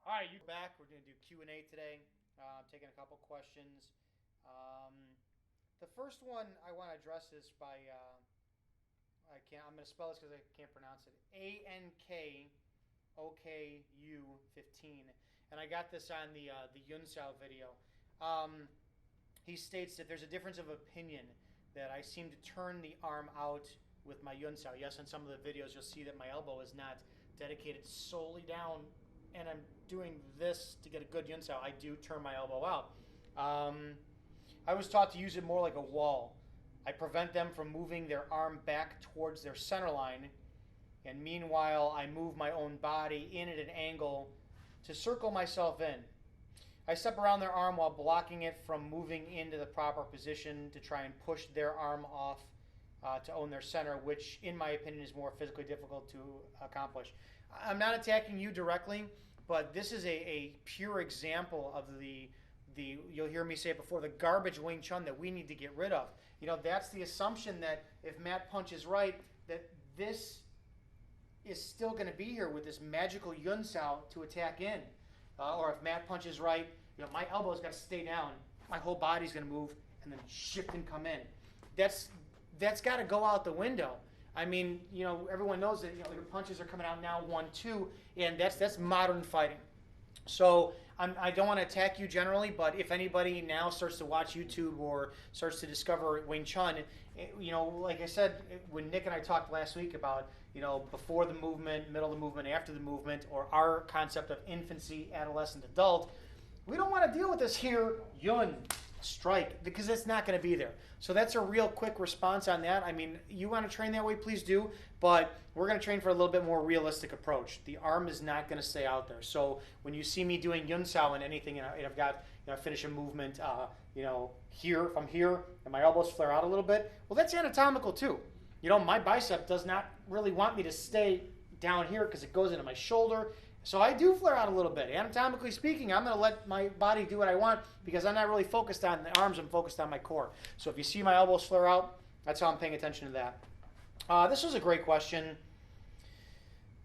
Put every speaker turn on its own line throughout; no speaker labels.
All right, you back. We're going to do Q&A today. I'm taking a couple questions. The first one I want to address is by I'm going to spell this because I can't pronounce it. ANKOKU15, and I got this on the Yun Sao video. He states that there's a difference of opinion that I seem to turn the arm out with my Yun Sao. Yes, in some of the videos you'll see that my elbow is not dedicated solely down and I'm doing this to get a good Yun Sao. I do turn my elbow out. I was taught to use it more like a wall. I prevent them from moving their arm back towards their center line, and meanwhile I move my own body in at an angle to circle myself in. I step around their arm while blocking it from moving into the proper position to try and push their arm off to own their center, which in my opinion is more physically difficult to accomplish. I'm not attacking you directly, but this is a pure example of the you'll hear me say it before, the garbage Wing Chun that we need to get rid of. You know, that's the assumption that if Matt punches right, that this is still going to be here with this magical Yun Sao to attack in. Or if Matt punches right, you know, my elbow's got to stay down, my whole body's going to move and then shift and come in. That's got to go out the window. I mean, you know, everyone knows that, you know, your punches are coming out now 1-2, and that's modern fighting. So I don't want to attack you generally, but if anybody now starts to watch YouTube or starts to discover Wing Chun, you know, like I said, when Nick and I talked last week about, you know, before the movement, middle of the movement, after the movement, or our concept of infancy, adolescent, adult, we don't want to deal with this here, Yun, strike, because it's not going to be there. So that's a real quick response on that. I mean, you want to train that way, please do, but we're going to train for a little bit more realistic approach. The arm is not going to stay out there. So when you see me doing Yun Sao and anything, and I've got, you know, finish a movement, you know, here, if I'm here, and my elbows flare out a little bit, well, that's anatomical too. You know, my bicep does not really want me to stay down here because it goes into my shoulder. So I do flare out a little bit. Anatomically speaking, I'm going to let my body do what I want because I'm not really focused on the arms. I'm focused on my core. So if you see my elbows flare out, that's how I'm paying attention to that. This was a great question.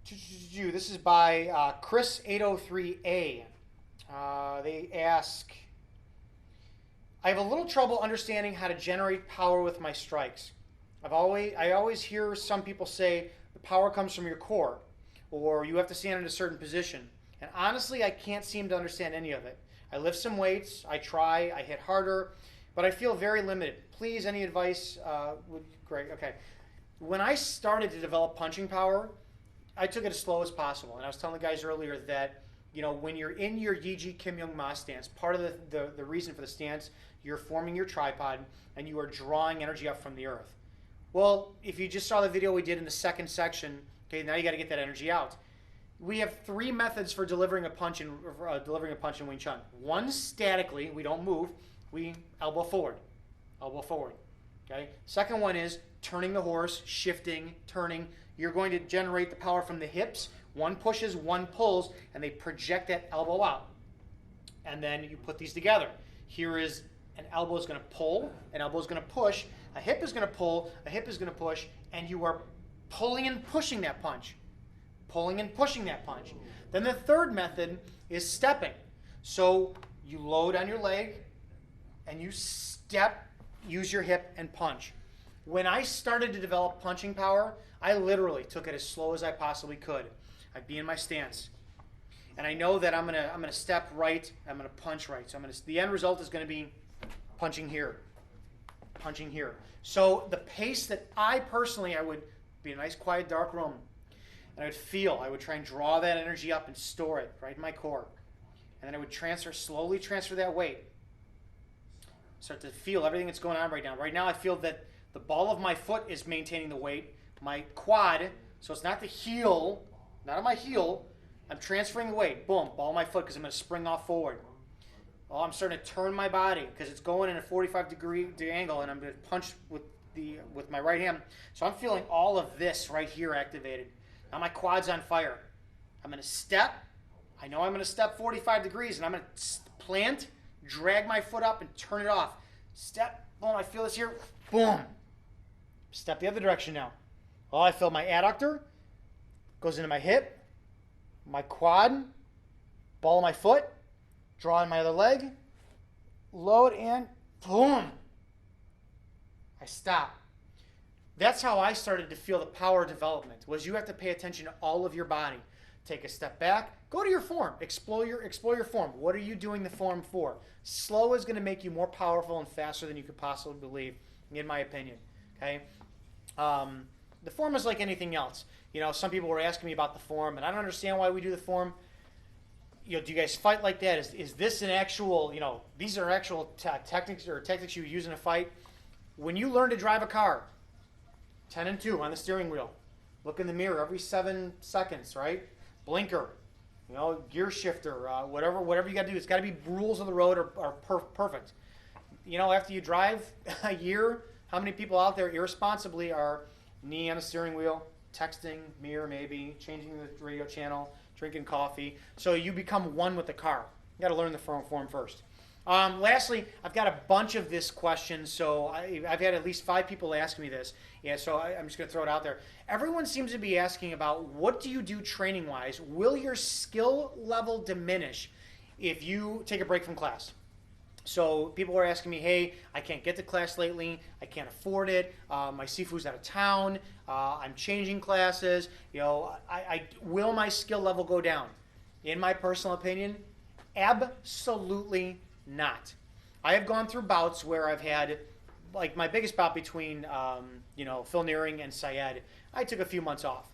This is by Chris803A. They ask, I have a little trouble understanding how to generate power with my strikes. I always hear some people say the power comes from your core, or you have to stand in a certain position. And honestly, I can't seem to understand any of it. I lift some weights, I try, I hit harder, but I feel very limited. Please, any advice would be great. Okay. When I started to develop punching power, I took it as slow as possible. And I was telling the guys earlier that, you know, when you're in your Yiji Kim Young Ma stance, part of the reason for the stance, you're forming your tripod and you are drawing energy up from the earth. Well, if you just saw the video we did in the second section, okay, now you got to get that energy out. We have three methods for delivering a punch in Wing Chun. One, statically, we don't move. We elbow forward, elbow forward. Okay. Second one is turning the horse, shifting, turning. You're going to generate the power from the hips. One pushes, one pulls, and they project that elbow out. And then you put these together. Here is an elbow is going to pull, an elbow is going to push, a hip is going to pull, a hip is going to push, and you are pulling and pushing that punch. Pulling and pushing that punch. Then the third method is stepping. So you load on your leg and you step, use your hip and punch. When I started to develop punching power, I literally took it as slow as I possibly could. I'd be in my stance. And I know that I'm gonna step right, I'm gonna punch right. So the end result is gonna be punching here. Punching here. So the pace that I would be in a nice quiet dark room, and I would try and draw that energy up and store it right in my core. And then I would slowly transfer that weight. Start to feel everything that's going on right now. Right now I feel that the ball of my foot is maintaining the weight. My quad, so it's not the heel, not on my heel, I'm transferring the weight. Boom, ball of my foot because I'm going to spring off forward. Oh, I'm starting to turn my body because it's going in a 45-degree angle and I'm going to punch with my right hand. So I'm feeling all of this right here activated. Now my quad's on fire. I'm going to step. I know I'm going to step 45 degrees and I'm going to plant, drag my foot up and turn it off. Step. Boom, I feel this here. Boom. Step the other direction now. Oh, I feel my adductor goes into my hip, my quad, ball of my foot, draw in my other leg, load, and boom. I stop. That's how I started to feel the power development, was you have to pay attention to all of your body. Take a step back, go to your form, explore your form. What are you doing the form for? Slow is going to make you more powerful and faster than you could possibly believe, in my opinion. Okay, the form is like anything else. Some people were asking me about the form, and I don't understand why we do the form. Do you guys fight like that? Is this an actual? These are actual techniques you use in a fight. When you learn to drive a car, 10 and 2 on the steering wheel. Look in the mirror every 7 seconds, right? Blinker, gear shifter, whatever you got to do. It's got to be rules of the road are perfect. After you drive a year, how many people out there irresponsibly are knee on the steering wheel, texting, mirror maybe, changing the radio channel, drinking coffee. So you become one with the car. You got to learn the form first. Lastly, I've got a bunch of this question, so I've had at least 5 people ask me this. Yeah, so I'm just going to throw it out there. Everyone seems to be asking about, what do you do training-wise? Will your skill level diminish if you take a break from class? So people are asking me, hey, I can't get to class lately. I can't afford it. My Sifu's out of town. I'm changing classes. Will my skill level go down? In my personal opinion, absolutely not. I have gone through bouts where I've had, like my biggest bout between, Phil Nearing and Syed, I took a few months off.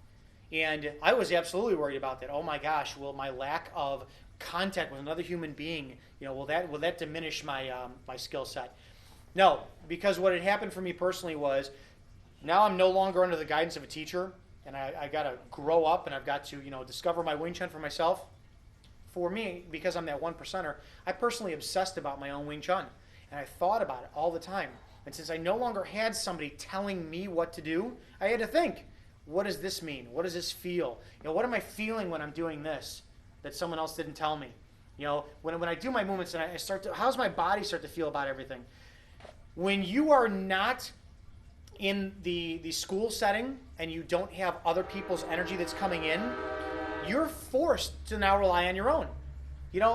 And I was absolutely worried about that. Oh my gosh, will my lack of contact with another human being, will that diminish my my skill set? No, because what had happened for me personally was, now I'm no longer under the guidance of a teacher, and I got to grow up, and I've got to discover my Wing Chun for myself. For me, because I'm that 1%er, I personally obsessed about my own Wing Chun, and I thought about it all the time. And since I no longer had somebody telling me what to do, I had to think, what does this mean? What does this feel? What am I feeling when I'm doing this that someone else didn't tell me? When I do my movements and I start to, how's my body start to feel about everything? When you are not in the school setting and you don't have other people's energy that's coming in, you're forced to now rely on your own.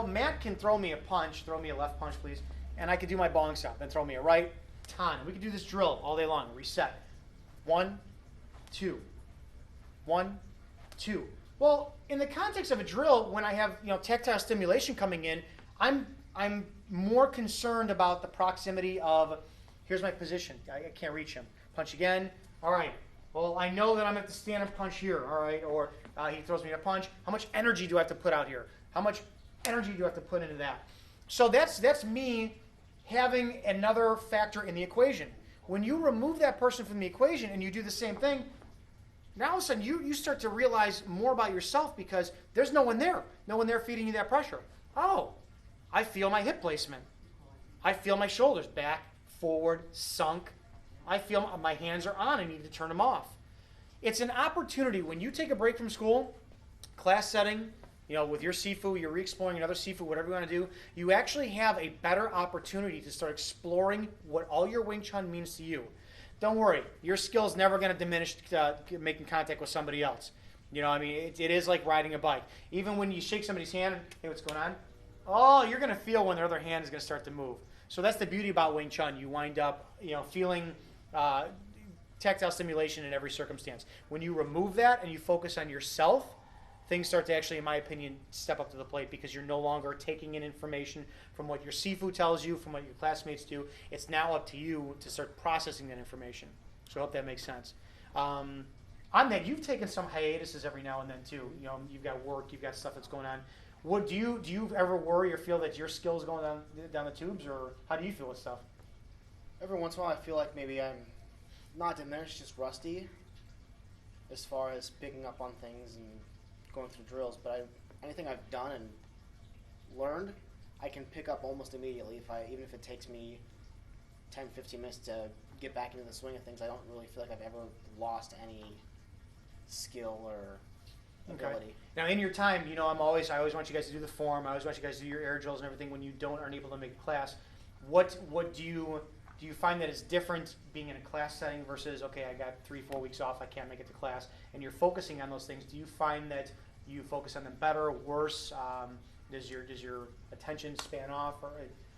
Matt can throw me a punch, throw me a left punch, please, and I can do my balling stop, then throw me a right, ton. We can do this drill all day long. Reset. 1, 2. 1, 2. Well, in the context of a drill, when I have tactile stimulation coming in, I'm more concerned about the proximity of, here's my position. I can't reach him. Punch again. All right. Well, I know that I'm going to have to stand and punch here. All right. Or he throws me a punch. How much energy do I have to put out here? How much energy do I have to put into that? So that's me having another factor in the equation. When you remove that person from the equation and you do the same thing, now all of a sudden you start to realize more about yourself, because there's no one there. No one there feeding you that pressure. Oh, I feel my hip placement. I feel my shoulders back, forward, sunk. I feel my hands are on. I need to turn them off. It's an opportunity when you take a break from school, class setting, with your Sifu, you're re-exploring another Sifu, whatever you want to do, you actually have a better opportunity to start exploring what all your Wing Chun means to you. Don't worry, your skill's never going to diminish making contact with somebody else. It is like riding a bike. Even when you shake somebody's hand, hey, what's going on? Oh, you're going to feel when their other hand is going to start to move. So that's the beauty about Wing Chun. You wind up, feeling tactile stimulation in every circumstance. When you remove that and you focus on yourself, things start to actually, in my opinion, step up to the plate, because you're no longer taking in information from what your Sifu tells you, from what your classmates do. It's now up to you to start processing that information. So I hope that makes sense. On that, you've taken some hiatuses every now and then too. You've got work, you've got stuff that's going on. What do you ever worry or feel that your skills going down the tubes, or how do you feel with stuff?
Every once in a while, I feel like maybe I'm not diminished, just rusty, as far as picking up on things and going through drills. But anything I've done and learned, I can pick up almost immediately. Even if it takes me 10, 15 minutes to get back into the swing of things, I don't really feel like I've ever lost any skill or ability.
Okay. Now, in your time, I always want you guys to do the form. I always want you guys to do your air drills and everything when you aren't able to make a class. What do you find that is different being in a class setting versus, okay, I got 3-4 weeks off, I can't make it to class, and you're focusing on those things? Do you find that you focus on them better, worse? Does your attention span off, or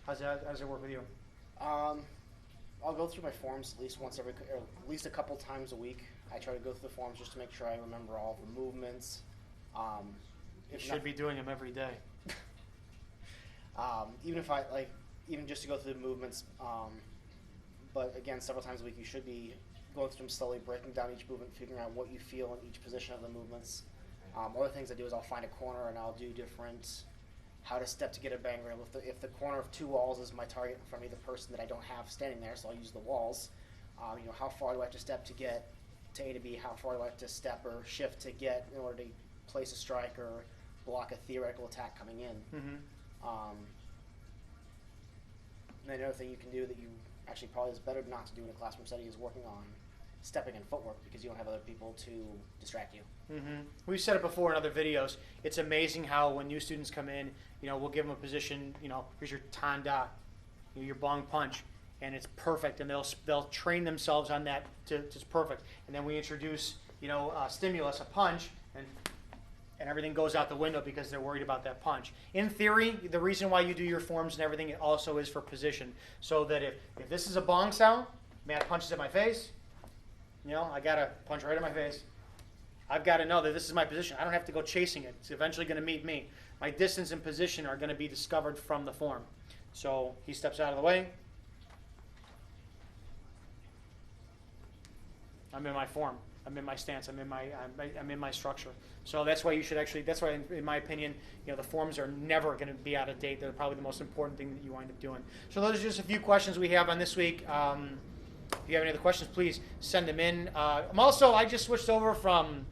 how does it work with you?
I'll go through my forms at least or at least a couple times a week. I try to go through the forms just to make sure I remember all the movements.
You should be doing them every day.
Even just to go through the movements. But again, several times a week, you should be going through them slowly, breaking down each movement, figuring out what you feel in each position of the movements. Other things I do is I'll find a corner and I'll do different how to step to get a bang rail. If the corner of 2 walls is my target in front of me, the person that I don't have standing there, so I'll use the walls. How far do I have to step to get to A to B? How far do I have to step or shift to get in order to place a strike or block a theoretical attack coming in? And then another thing you can do that you actually probably is better not to do in a classroom setting is working on stepping and footwork, because you don't have other people to distract you.
We've said it before in other videos. It's amazing how when new students come in, we'll give them a position. Here's your tanda, your bong punch, and it's perfect, and they'll train themselves on that to it's perfect. And then we introduce stimulus, a punch, and everything goes out the window because they're worried about that punch. In theory, the reason why you do your forms and everything, it also is for position, so that if this is a bong sound, Matt punches at my face, I got to punch right in my face. I've got to know that this is my position. I don't have to go chasing it. It's eventually going to meet me. My distance and position are going to be discovered from the form. So he steps out of the way. I'm in my form. I'm in my stance. I'm in my structure. So that's why you should actually. That's why, in my opinion, the forms are never going to be out of date. They're probably the most important thing that you wind up doing. So those are just a few questions we have on this week. If you have any other questions, please send them in. I just switched over from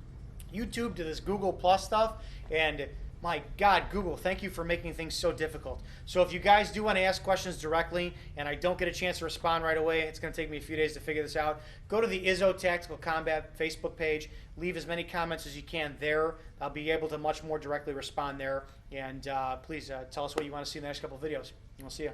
YouTube to this Google Plus stuff, and my God, Google, thank you for making things so difficult. So if you guys do want to ask questions directly and I don't get a chance to respond right away, it's going to take me a few days to figure this out, go to the Izzo Tactical Combat Facebook page, leave as many comments as you can there. I'll be able to much more directly respond there, and please tell us what you want to see in the next couple of videos. And we'll see you.